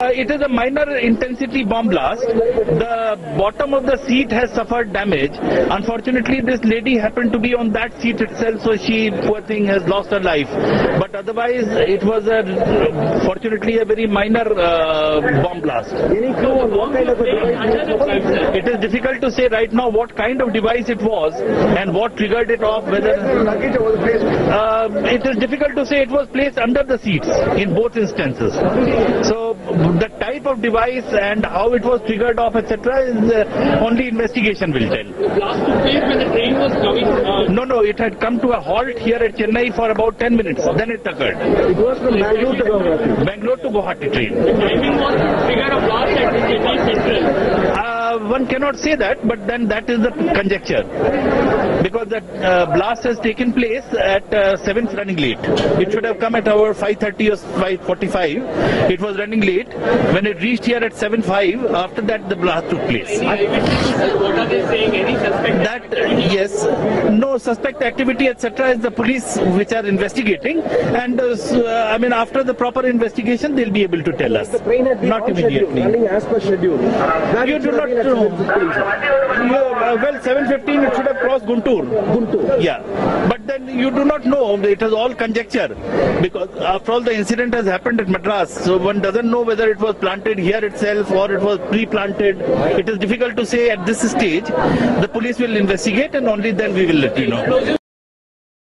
It is a minor intensity bomb blast. The bottom of the seat has suffered damage. Unfortunately, this lady happened to be on that seat itself, so she, poor thing, has lost her life. But otherwise, it was fortunately a very minor bomb blast. Any clue on what kind of a device? It is difficult to say right now what kind of device it was and what triggered it off. Whether it is difficult to say. It was placed under the seats in both instances. So the type of device and how it was triggered off, etc., is only investigation will tell. The blast took place when the train was coming. No, it had come to a halt here at Chennai for about 10 minutes. Then it occurred. It was from Bangalore to Guwahati. Bangalore to Guwahati train. The timing was to trigger a blast at Chennai Central. One cannot say that, but then that is the conjecture. Because that blast has taken place at 7th running late. It should have come at our 5:30 or 5:45. It was running late. When it reached here at 7:05, after that the blast took place. Any eyewitnesses? What are they saying? Any suspect? That, yes, no suspect activity, etc., is the police which are investigating. And I mean, after the proper investigation, they'll be able to tell us. The train had been Not on immediately. schedule, running as per schedule. You do not know. Well, 7:15 it should have crossed Guntur. Yeah, but then you do not know. It is all conjecture, because after all the incident has happened at Madras, so one doesn't know whether it was planted here itself or it was pre-planted. It is difficult to say at this stage. The police will investigate and only then we will let you know.